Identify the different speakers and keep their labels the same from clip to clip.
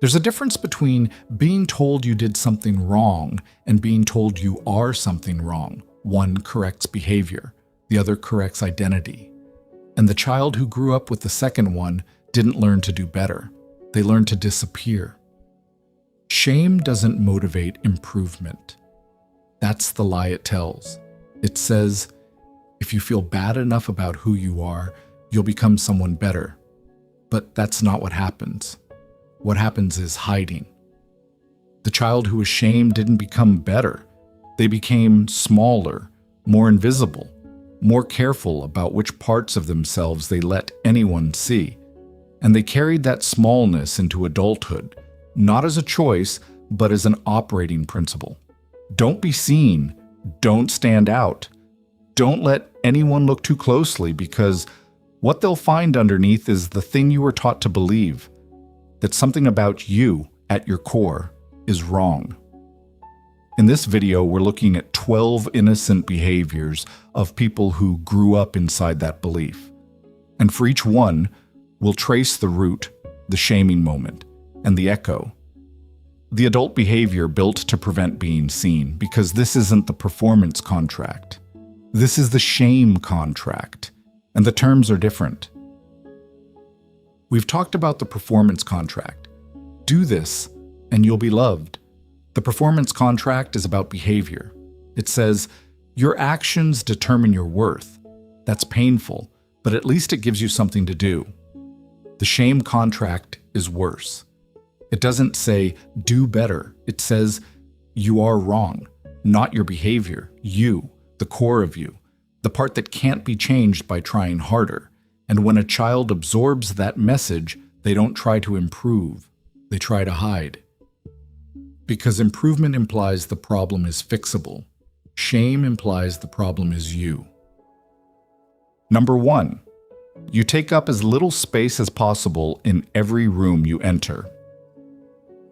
Speaker 1: There's a difference between being told you did something wrong and being told you are something wrong. One corrects behavior, the other corrects identity. And the child who grew up with the second one didn't learn to do better. They learned to disappear. Shame doesn't motivate improvement. That's the lie it tells. It says, if you feel bad enough about who you are, you'll become someone better. But that's not what happens. What happens is hiding. The child who was shamed didn't become better. They became smaller, more invisible, more careful about which parts of themselves they let anyone see. And they carried that smallness into adulthood, not as a choice, but as an operating principle. Don't be seen. Don't stand out. Don't let anyone look too closely, because what they'll find underneath is the thing you were taught to believe, that something about you at your core is wrong. In this video, we're looking at 12 innocent behaviors of people who grew up inside that belief. And for each one, we'll trace the root, the shaming moment, and the echo. The adult behavior built to prevent being seen, because this isn't the performance contract. This is the shame contract, and the terms are different. We've talked about the performance contract. Do this, and you'll be loved. The performance contract is about behavior. It says, your actions determine your worth. That's painful, but at least it gives you something to do. The shame contract is worse. It doesn't say, do better. It says, you are wrong, not your behavior, you, the core of you, the part that can't be changed by trying harder. And when a child absorbs that message, they don't try to improve, they try to hide. Because improvement implies the problem is fixable. Shame implies the problem is you. Number 1, you take up as little space as possible in every room you enter.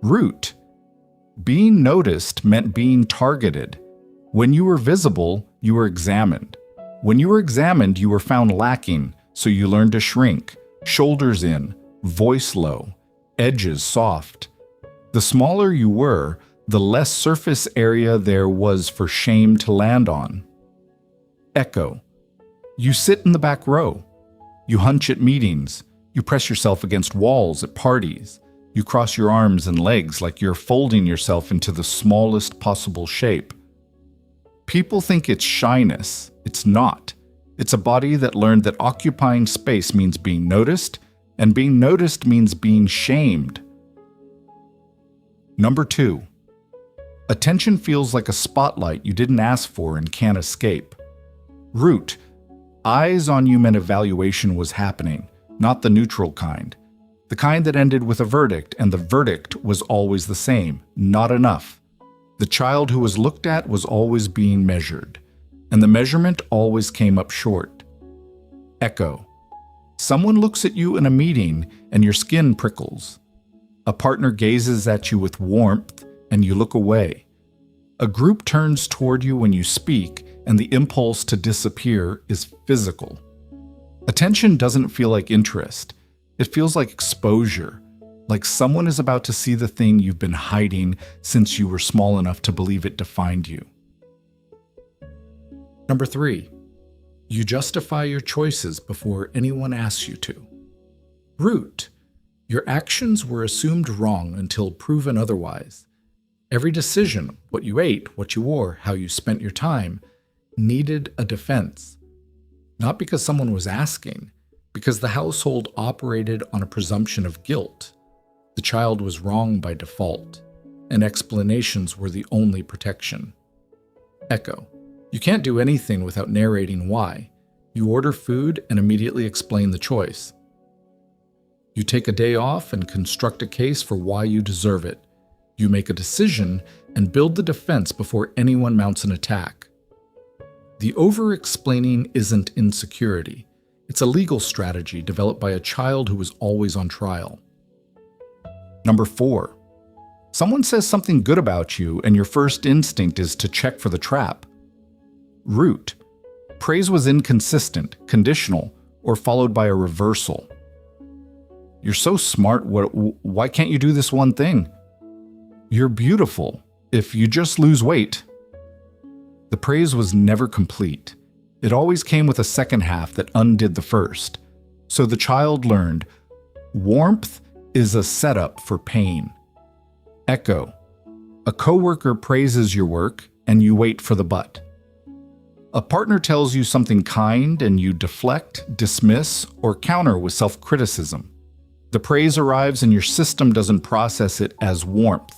Speaker 1: Root. Being noticed meant being targeted. When you were visible, you were examined. When you were examined, you were found lacking, so you learned to shrink, shoulders in, voice low, edges soft. The smaller you were, the less surface area there was for shame to land on. Echo. You sit in the back row. You hunch at meetings. You press yourself against walls at parties. You cross your arms and legs like you're folding yourself into the smallest possible shape. People think it's shyness. It's not. It's a body that learned that occupying space means being noticed, and being noticed means being shamed. Number 2, attention feels like a spotlight you didn't ask for and can't escape. Root. Eyes on you meant evaluation was happening, not the neutral kind. The kind that ended with a verdict, and the verdict was always the same, not enough. The child who was looked at was always being measured, and the measurement always came up short. Echo. Someone looks at you in a meeting and your skin prickles. A partner gazes at you with warmth and you look away. A group turns toward you when you speak, and the impulse to disappear is physical. Attention doesn't feel like interest. It feels like exposure, like someone is about to see the thing you've been hiding since you were small enough to believe it defined you. Number 3, you justify your choices before anyone asks you to. Root. Your actions were assumed wrong until proven otherwise. Every decision, what you ate, what you wore, how you spent your time, needed a defense. Not because someone was asking, because the household operated on a presumption of guilt. The child was wrong by default, and explanations were the only protection. Echo. You can't do anything without narrating why. You order food and immediately explain the choice. You take a day off and construct a case for why you deserve it. You make a decision and build the defense before anyone mounts an attack. The over-explaining isn't insecurity. It's a legal strategy developed by a child who was always on trial. Number 4, someone says something good about you and your first instinct is to check for the trap. Root. Praise was inconsistent, conditional, or followed by a reversal. You're so smart. Why can't you do this one thing? You're beautiful. If you just lose weight. The praise was never complete. It always came with a second half that undid the first. So the child learned, warmth is a setup for pain. Echo. A coworker praises your work and you wait for the but. A partner tells you something kind and you deflect, dismiss, or counter with self-criticism. The praise arrives and your system doesn't process it as warmth.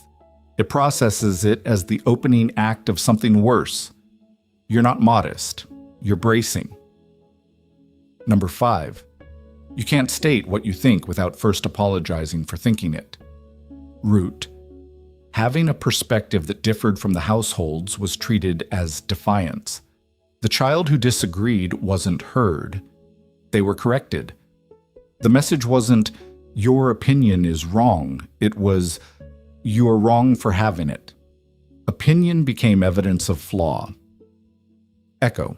Speaker 1: It processes it as the opening act of something worse. You're not modest. You're bracing. Number 5. You can't state what you think without first apologizing for thinking it. Root. Having a perspective that differed from the household's was treated as defiance. The child who disagreed wasn't heard. They were corrected. The message wasn't, your opinion is wrong. It was, you are wrong for having it. Opinion became evidence of flaw. Echo.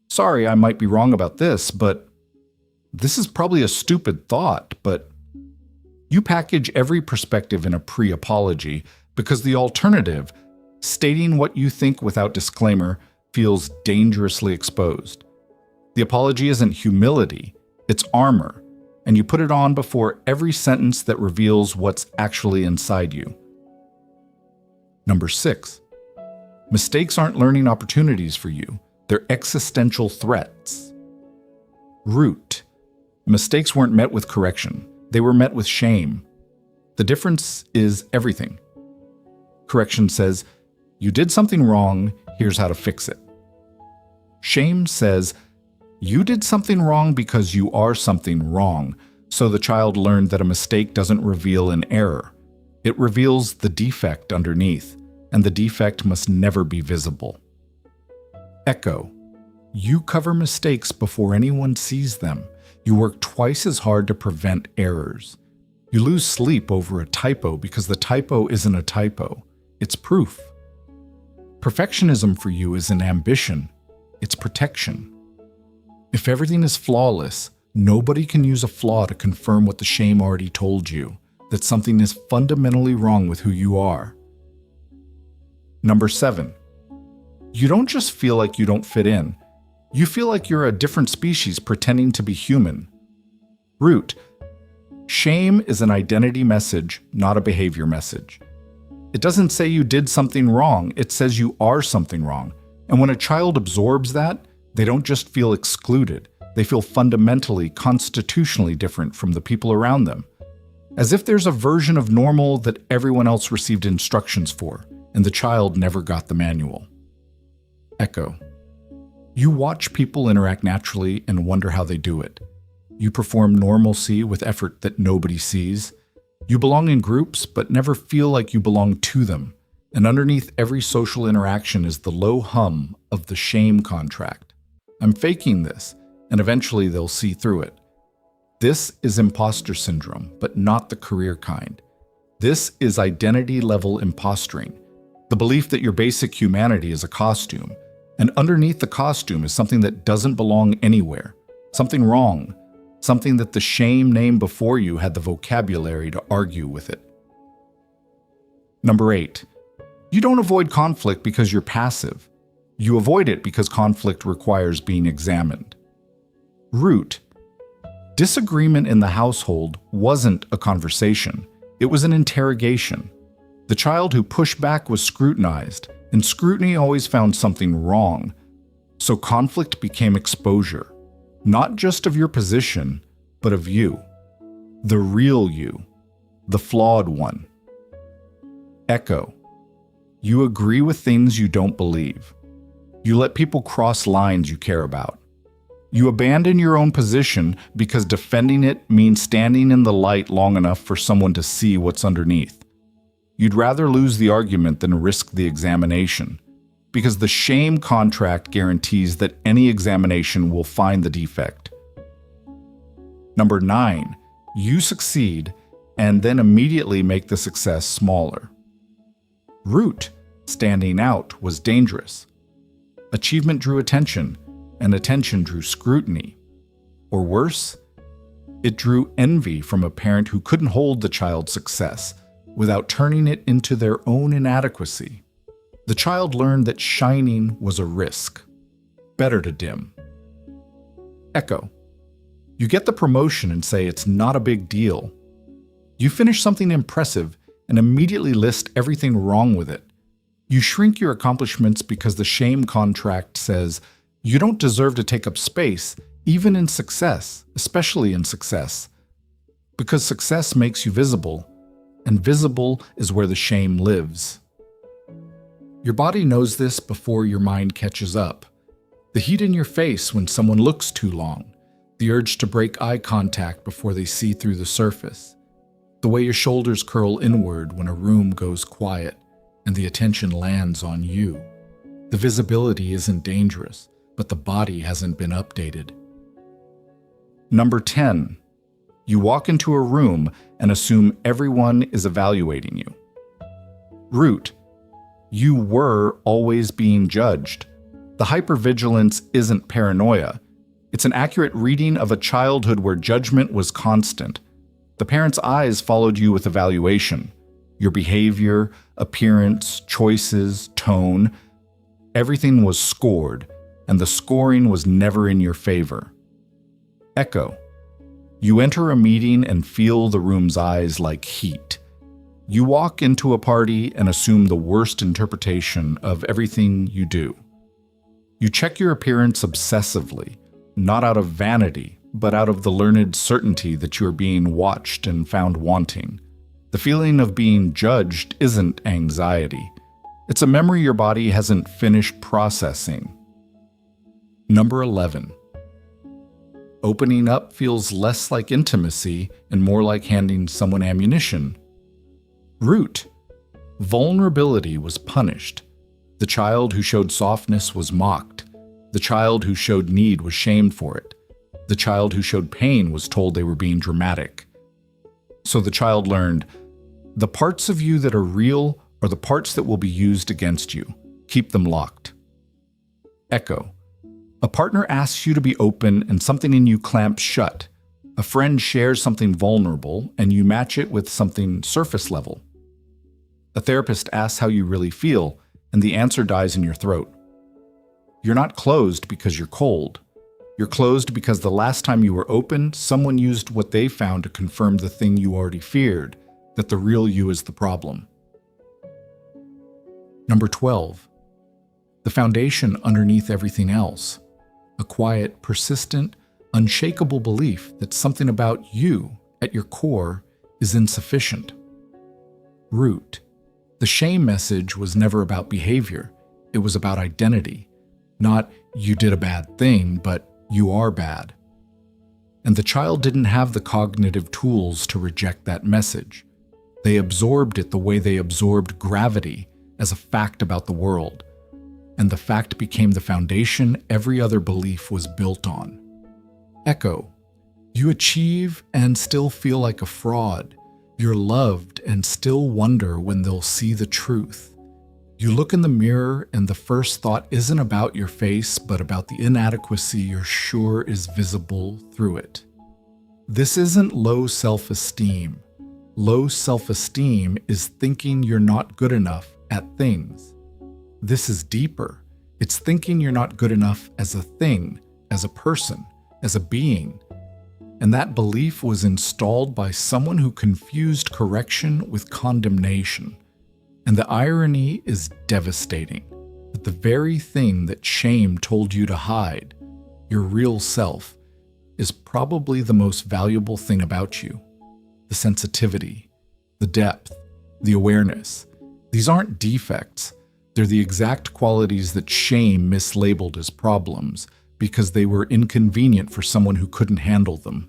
Speaker 1: Sorry, I might be wrong about this, but this is probably a stupid thought, but you package every perspective in a pre-apology because the alternative, stating what you think without disclaimer, feels dangerously exposed. The apology isn't humility, it's armor, and you put it on before every sentence that reveals what's actually inside you. Number 6. Mistakes aren't learning opportunities for you. They're existential threats. Root. Mistakes weren't met with correction. They were met with shame. The difference is everything. Correction says, you did something wrong, here's how to fix it. Shame says, you did something wrong because you are something wrong. So the child learned that a mistake doesn't reveal an error. It reveals the defect underneath, and the defect must never be visible. Echo. You cover mistakes before anyone sees them. You work twice as hard to prevent errors. You lose sleep over a typo because the typo isn't a typo. It's proof. Perfectionism for you isn't ambition. It's protection. If everything is flawless, nobody can use a flaw to confirm what the shame already told you, that something is fundamentally wrong with who you are. Number 7. You don't just feel like you don't fit in. You feel like you're a different species pretending to be human. Root. Shame is an identity message, not a behavior message. It doesn't say you did something wrong, it says you are something wrong. And when a child absorbs that, they don't just feel excluded, they feel fundamentally, constitutionally different from the people around them. As if there's a version of normal that everyone else received instructions for, and the child never got the manual. Echo. You watch people interact naturally and wonder how they do it. You perform normalcy with effort that nobody sees. You belong in groups, but never feel like you belong to them. And underneath every social interaction is the low hum of the shame contract. I'm faking this, and eventually they'll see through it. This is imposter syndrome, but not the career kind. This is identity-level imposturing, the belief that your basic humanity is a costume, and underneath the costume is something that doesn't belong anywhere, something wrong, something that the shame name before you had the vocabulary to argue with it. Number 8. You don't avoid conflict because you're passive. You avoid it because conflict requires being examined. Root. Disagreement in the household wasn't a conversation. It was an interrogation. The child who pushed back was scrutinized, and scrutiny always found something wrong. So conflict became exposure, not just of your position, but of you. The real you. The flawed one. Echo. You agree with things you don't believe. You let people cross lines you care about. You abandon your own position because defending it means standing in the light long enough for someone to see what's underneath. You'd rather lose the argument than risk the examination, because the shame contract guarantees that any examination will find the defect. Number 9, you succeed and then immediately make the success smaller. Root, standing out, was dangerous. Achievement drew attention, and attention drew scrutiny. Or worse, It drew envy from a parent who couldn't hold the child's success without turning it into their own inadequacy. The child learned that shining was a risk. Better to dim. Echo. You get the promotion and say it's not a big deal. You finish something impressive and immediately list everything wrong with it. You shrink your accomplishments because the shame contract says you don't deserve to take up space, even in success, especially in success. Because success makes you visible, and visible is where the shame lives. Your body knows this before your mind catches up. The heat in your face when someone looks too long, the urge to break eye contact before they see through the surface, the way your shoulders curl inward when a room goes quiet and the attention lands on you. The visibility isn't dangerous, but the body hasn't been updated. Number 10. You walk into a room and assume everyone is evaluating you. Root. You were always being judged. The hypervigilance isn't paranoia. It's an accurate reading of a childhood where judgment was constant. The parents' eyes followed you with evaluation. Your behavior, appearance, choices, tone, everything was scored, and the scoring was never in your favor. Echo. You enter a meeting and feel the room's eyes like heat. You walk into a party and assume the worst interpretation of everything you do. You check your appearance obsessively, not out of vanity, but out of the learned certainty that you are being watched and found wanting. The feeling of being judged isn't anxiety. It's a memory your body hasn't finished processing. Number 11. Opening up feels less like intimacy and more like handing someone ammunition. Root. Vulnerability was punished. The child who showed softness was mocked. The child who showed need was shamed for it. The child who showed pain was told they were being dramatic. So the child learned, the parts of you that are real are the parts that will be used against you. Keep them locked. Echo. A partner asks you to be open and something in you clamps shut. A friend shares something vulnerable and you match it with something surface level. A therapist asks how you really feel and the answer dies in your throat. You're not closed because you're cold. You're closed because the last time you were open, someone used what they found to confirm the thing you already feared, that the real you is the problem. Number 12. The foundation underneath everything else. A quiet, persistent, unshakable belief that something about you, at your core, is insufficient. Root. The shame message was never about behavior. It was about identity. Not, you did a bad thing, but you are bad. And the child didn't have the cognitive tools to reject that message. They absorbed it the way they absorbed gravity as a fact about the world. And the fact became the foundation every other belief was built on. Echo. You achieve and still feel like a fraud. You're loved and still wonder when they'll see the truth. You look in the mirror and the first thought isn't about your face, but about the inadequacy you're sure is visible through it. This isn't low self-esteem. Low self-esteem is thinking you're not good enough at things. This is deeper. It's thinking you're not good enough as a thing, as a person, as a being. And that belief was installed by someone who confused correction with condemnation. And the irony is devastating, that the very thing that shame told you to hide, your real self, is probably the most valuable thing about you. The sensitivity, the depth, the awareness. These aren't defects. They're the exact qualities that shame mislabeled as problems because they were inconvenient for someone who couldn't handle them.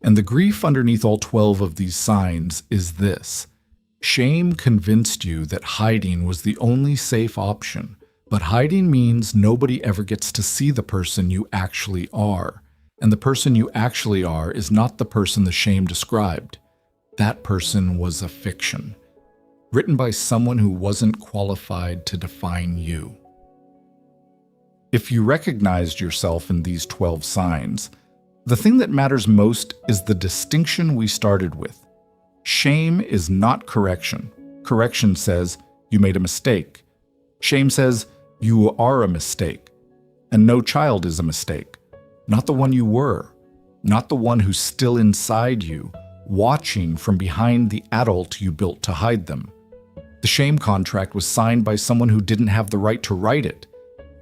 Speaker 1: And the grief underneath all 12 of these signs is this. Shame convinced you that hiding was the only safe option, but hiding means nobody ever gets to see the person you actually are. And the person you actually are is not the person the shame described. That person was a fiction, written by someone who wasn't qualified to define you. If you recognized yourself in these 12 signs, The thing that matters most is the distinction we started with. Shame is not correction. Correction says, you made a mistake. Shame says, you are a mistake. And no child is a mistake. Not the one you were. Not the one who's still inside you, watching from behind the adult you built to hide them. The shame contract was signed by someone who didn't have the right to write it,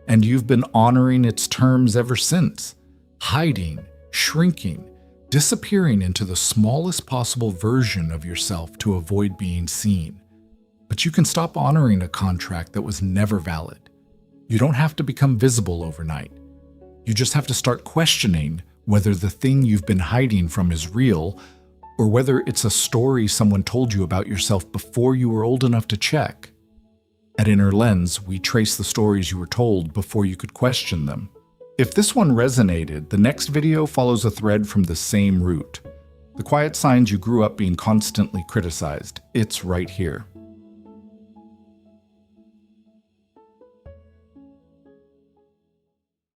Speaker 1: and you've been honoring its terms ever since, hiding, shrinking, disappearing into the smallest possible version of yourself to avoid being seen. But you can stop honoring a contract that was never valid. You don't have to become visible overnight. You just have to start questioning whether the thing you've been hiding from is real, or whether it's a story someone told you about yourself before you were old enough to check. At Inner Lens, we trace the stories you were told before you could question them. If this one resonated, the next video follows a thread from the same root. The quiet signs you grew up being constantly criticized. It's right here.